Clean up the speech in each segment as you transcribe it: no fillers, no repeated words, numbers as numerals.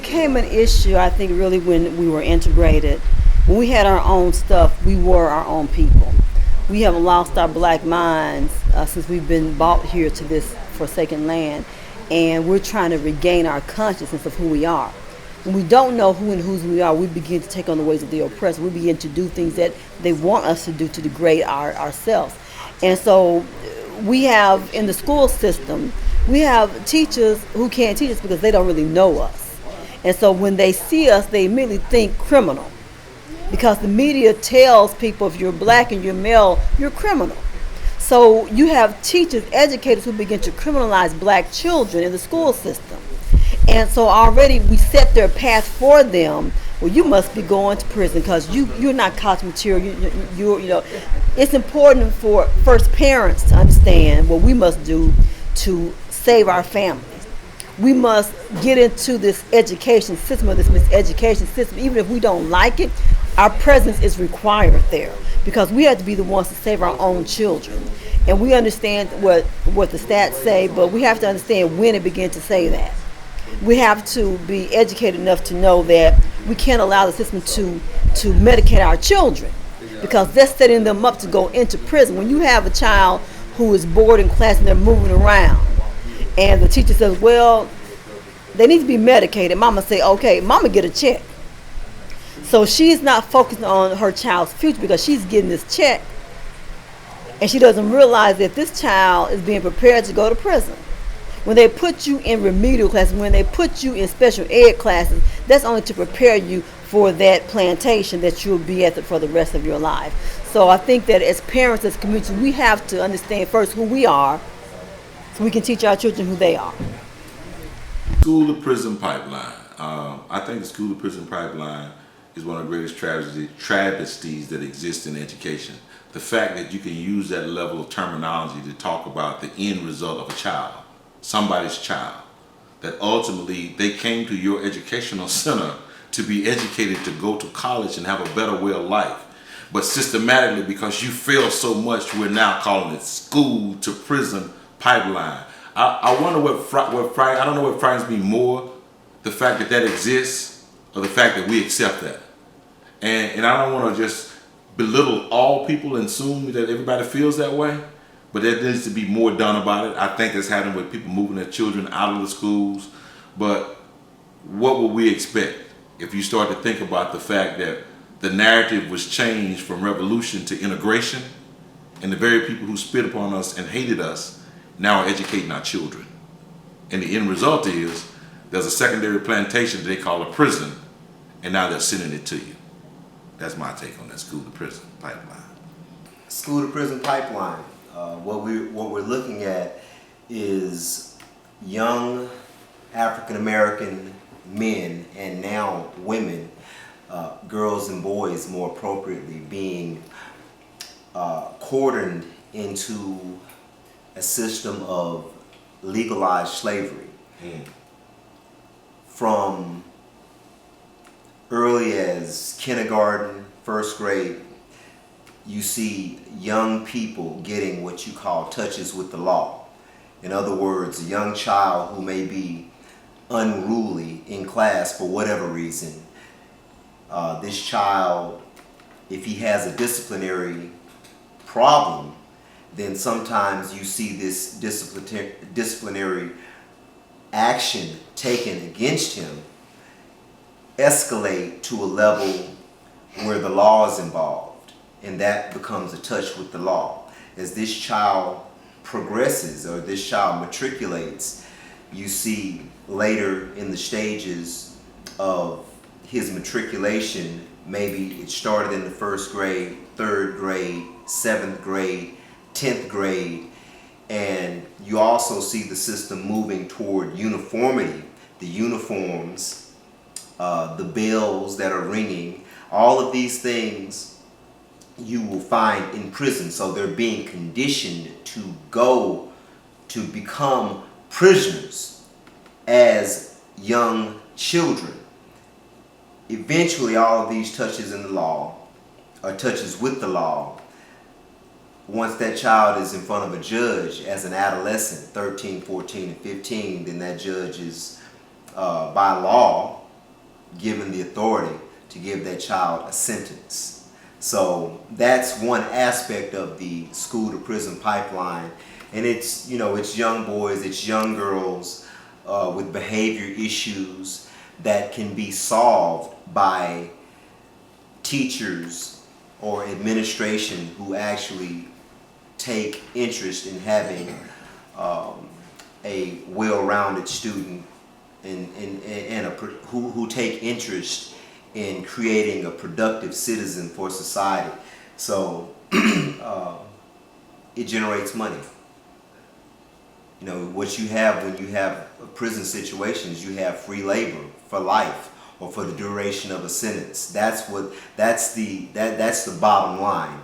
became an issue, I think, really when we were integrated. When we had our own stuff, we were our own people. We have lost our black minds since we've been brought here to this forsaken land, and we're trying to regain our consciousness of who we are. When we don't know who and whose we are, we begin to take on the ways of the oppressed. We begin to do things that they want us to do to degrade ourselves. And so we have in the school system, we have teachers who can't teach us because they don't really know us. And so when they see us, they immediately think criminal. Because the media tells people if you're black and you're male, you're criminal. So you have teachers, educators who begin to criminalize black children in the school system. And so already we set their path for them. Well, you must be going to prison because you're not college material. It's important for first parents to understand what we must do to save our families. We must get into this education system or this miseducation system, even if we don't like it. Our presence is required there because we have to be the ones to save our own children. And we understand what the stats say, but we have to understand when it begins to say that. We have to be educated enough to know that we can't allow the system to medicate our children because that's setting them up to go into prison. When you have a child who is bored in class and they're moving around, and the teacher says, well, they need to be medicated, mama say, okay, mama get a check. So she's not focused on her child's future because she's getting this check. And she doesn't realize that this child is being prepared to go to prison. When they put you in remedial classes, when they put you in special ed classes, that's only to prepare you for that plantation that you'll be at for the rest of your life. So I think that as parents, as communities, we have to understand first who we are so we can teach our children who they are. School to prison pipeline. I think the school to prison pipeline is one of the greatest travesties that exist in education. The fact that you can use that level of terminology to talk about the end result of a child, somebody's child, that ultimately they came to your educational center to be educated to go to college and have a better way of life. But systematically, because you failed so much, we're now calling it school to prison pipeline. I wonder I don't know what frightens me more, the fact that exists or the fact that we accept that. And I don't want to just belittle all people and assume that everybody feels that way, but there needs to be more done about it. I think that's happening with people moving their children out of the schools. But what would we expect if you start to think about the fact that the narrative was changed from revolution to integration, and the very people who spit upon us and hated us now are educating our children. And the end result is there's a secondary plantation that they call a prison, and now they're sending it to you. That's my take on that school to prison pipeline. School to prison pipeline. What we're looking at is young African American men and now women, girls and boys more appropriately, being cordoned into a system of legalized slavery. From early as kindergarten, first grade, you see young people getting what you call touches with the law. In other words, a young child who may be unruly in class for whatever reason, this child, if he has a disciplinary problem, then sometimes you see this disciplinary action taken against him escalate to a level where the law is involved, and that becomes a touch with the law. As this child progresses or this child matriculates, you see later in the stages of his matriculation, maybe it started in the first grade, third grade, seventh grade, 10th grade, and you also see the system moving toward uniformity, the uniforms, the bells that are ringing, all of these things you will find in prison. So they're being conditioned to go to become prisoners as young children. Eventually, all of these touches in the law, or touches with the law, once that child is in front of a judge as an adolescent, 13, 14, and 15, then that judge is, by law, given the authority to give that child a sentence. So that's one aspect of the school to prison pipeline. And it's, it's young boys, it's young girls with behavior issues that can be solved by teachers or administration who actually take interest in having a well-rounded student and who take interest in creating a productive citizen for society. So it generates money. What you have when you have prison situations, you have free labor for life or for the duration of a sentence. That's the bottom line.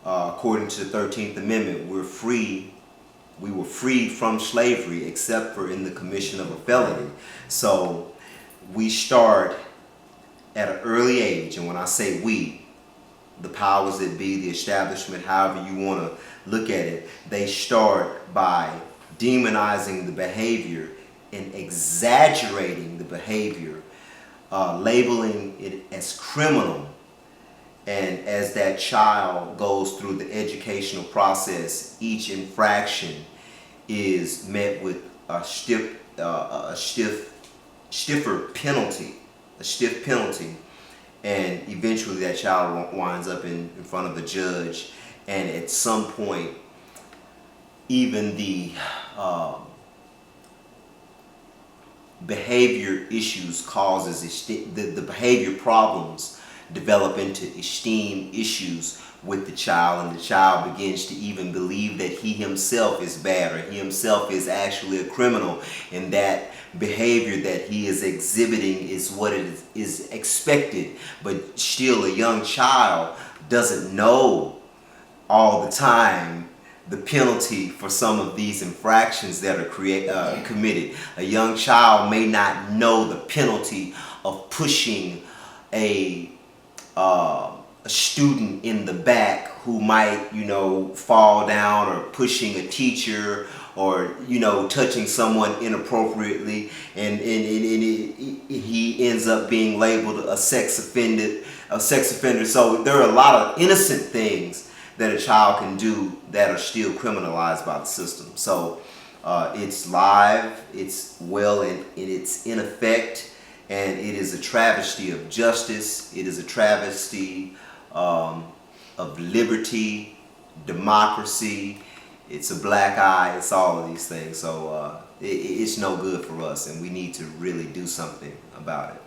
According to the 13th Amendment, we were freed from slavery except for in the commission of a felony. So we start at an early age, and when I say we, the powers that be, the establishment, however you want to look at it, they start by demonizing the behavior and exaggerating the behavior, labeling it as criminal. And as that child goes through the educational process, each infraction is met with a stiffer penalty, a stiff penalty, and eventually that child winds up in front of a judge, and at some point even the behavior issues causes the behavior problems develop into esteem issues with the child, and the child begins to even believe that he himself is bad, or he himself is actually a criminal, and that behavior that he is exhibiting is what is expected. But still, a young child doesn't know all the time the penalty for some of these infractions that are committed. A young child may not know the penalty of pushing a student in the back who might, fall down, or pushing a teacher, or touching someone inappropriately, and he ends up being labeled a sex offender. So there are a lot of innocent things that a child can do that are still criminalized by the system. So it's live, it's it's in effect, and it is a travesty of justice. It is a travesty of liberty, democracy. It's a black eye. It's all of these things. So it's no good for us, and we need to really do something about it.